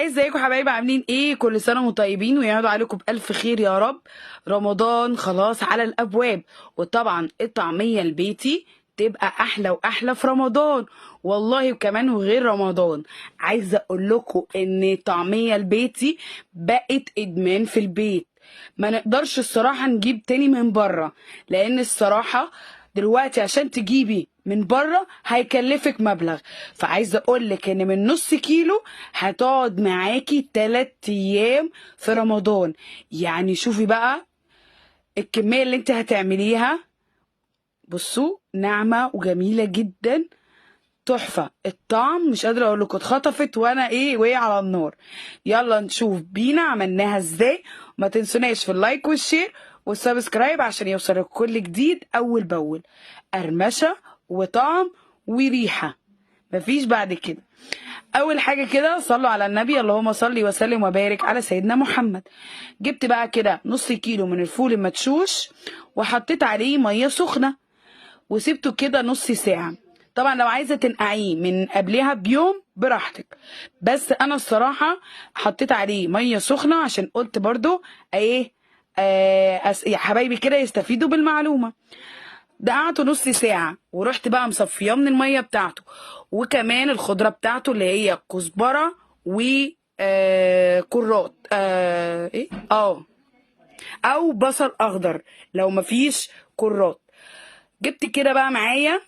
ازيكم حبايبي؟ عاملين ايه؟ كل سنه وانتم طيبين ويعودوا عليكم بالف خير يا رب. رمضان خلاص على الابواب، وطبعا الطعميه البيتي تبقى احلى واحلى في رمضان. والله وكمان وغير رمضان عايزه اقول لكم ان الطعميه البيتي بقت ادمان في البيت. ما نقدرش الصراحه نجيب تاني من بره، لان الصراحه دلوقتي عشان تجيبي من بره هيكلفك مبلغ. فعايزه اقولك ان من نص كيلو هتقعد معاكي 3 ايام في رمضان. يعني شوفي بقى الكميه اللي انت هتعمليها. بصوا ناعمه وجميله جدا، تحفه الطعم، مش قادره اقول لكم اتخطفت وانا وهي على النار. يلا نشوف بينا عملناها ازاي. ما تنسوناش في اللايك والشير والسبسكرايب عشان يوصلك كل جديد اول باول. قرمشه وطعم وريحه، مفيش بعد كده. اول حاجه كده صلوا على النبي، اللهم صل وسلم وبارك على سيدنا محمد. جبت بقى كده نص كيلو من الفول المدشوش، وحطيت عليه ميه سخنه وسبته كده نص ساعه. طبعا لو عايزه تنقعيه من قبلها بيوم براحتك، بس انا الصراحه حطيت عليه ميه سخنه عشان قلت برضو يا حبايبي كده يستفيدوا بالمعلومه. دقعته نص ساعة ورحت بقى مصفياه من المية بتاعته، وكمان الخضرة بتاعته اللي هي كزبرة و كرات او بصل اخضر لو مفيش كرات. جبت كده بقى معايا،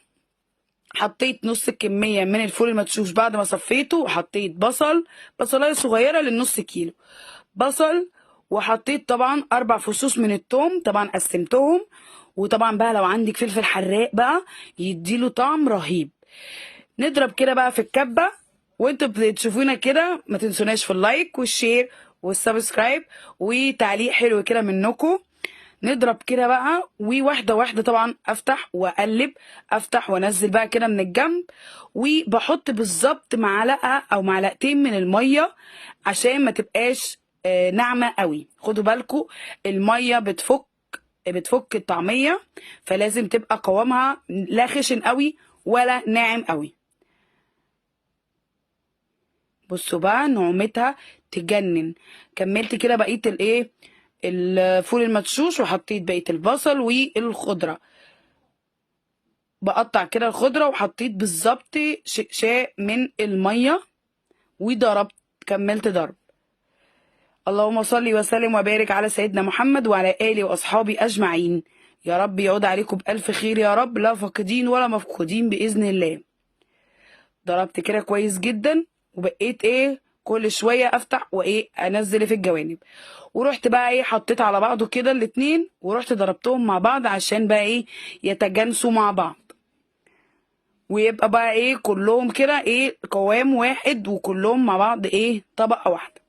حطيت نص الكمية من الفول المدشوش بعد ما صفيته، وحطيت بصلاية صغيرة للنص كيلو بصل، وحطيت طبعا 4 فصوص من التوم، طبعا قسمتهم. وطبعا بقى لو عندك فلفل حراق بقى يديله طعم رهيب. نضرب كده بقى في الكبة. وانتوا بتشوفونا كده ما تنسوناش في اللايك والشير والسبسكرايب وتعليق حلو كده منكم. نضرب كده بقى وواحده واحده، طبعا افتح واقلب، افتح وانزل بقى كده من الجنب. وبحط بالظبط معلقه او معلقتين من الميه عشان ما تبقاش ناعمه قوي. خدوا بالكم الميه بتفك الطعميه، فلازم تبقى قوامها لا خشن قوي ولا ناعم قوي. بصوا بقى نعومتها تجنن. كملت كده بقيه الفول المدشوش، وحطيت بقيه البصل والخضره. بقطع كده الخضره، وحطيت بالظبط شقشاق من الميه وضربت، كملت ضرب. اللهم صل وسلم وبارك على سيدنا محمد وعلى اله واصحابه اجمعين. يا رب يعود عليكم بالف خير يا رب، لا فاقدين ولا مفقودين باذن الله. ضربت كده كويس جدا، وبقيت كل شويه افتح انزل في الجوانب. ورحت بقى حطيت على بعضه كده الاتنين، ورحت ضربتهم مع بعض عشان بقى يتجانسوا مع بعض، ويبقى بقى كلهم كده قوام واحد، وكلهم مع بعض طبقه واحده.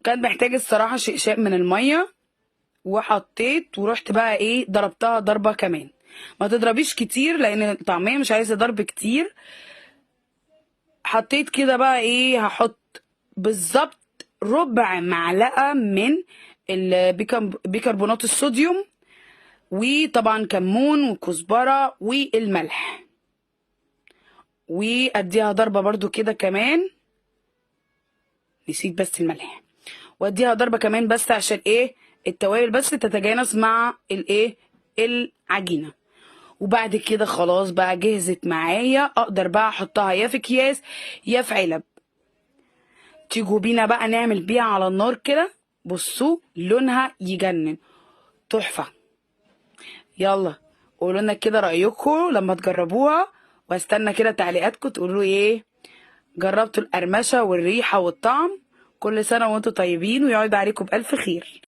كان محتاج الصراحه شقشاق من الميه، وحطيت ورحت بقى ضربتها ضربه كمان. ما تضربيش كتير لان الطعميه مش عايزه ضرب كتير. حطيت كده بقى هحط بالظبط ربع معلقه من بيكربونات الصوديوم، وطبعا كمون وكزبره والملح، واديها ضربه برضو كده كمان. نسيت بس الملح. واديها ضربه كمان بس عشان التوابل بس تتجانس مع العجينه. وبعد كده خلاص بقى جهزت معايا، اقدر بقى احطها يا في اكياس يا في علب. تيجوا بينا بقى نعمل بيها على النار كده. بصوا لونها يجنن، تحفه. يلا قولوا لنا كده رايكم لما تجربوها، واستنى كده تعليقاتكم تقولوا جربتوا القرمشه والريحه والطعم. كل سنه وانتم طيبين ويعود عليكم بالف خير.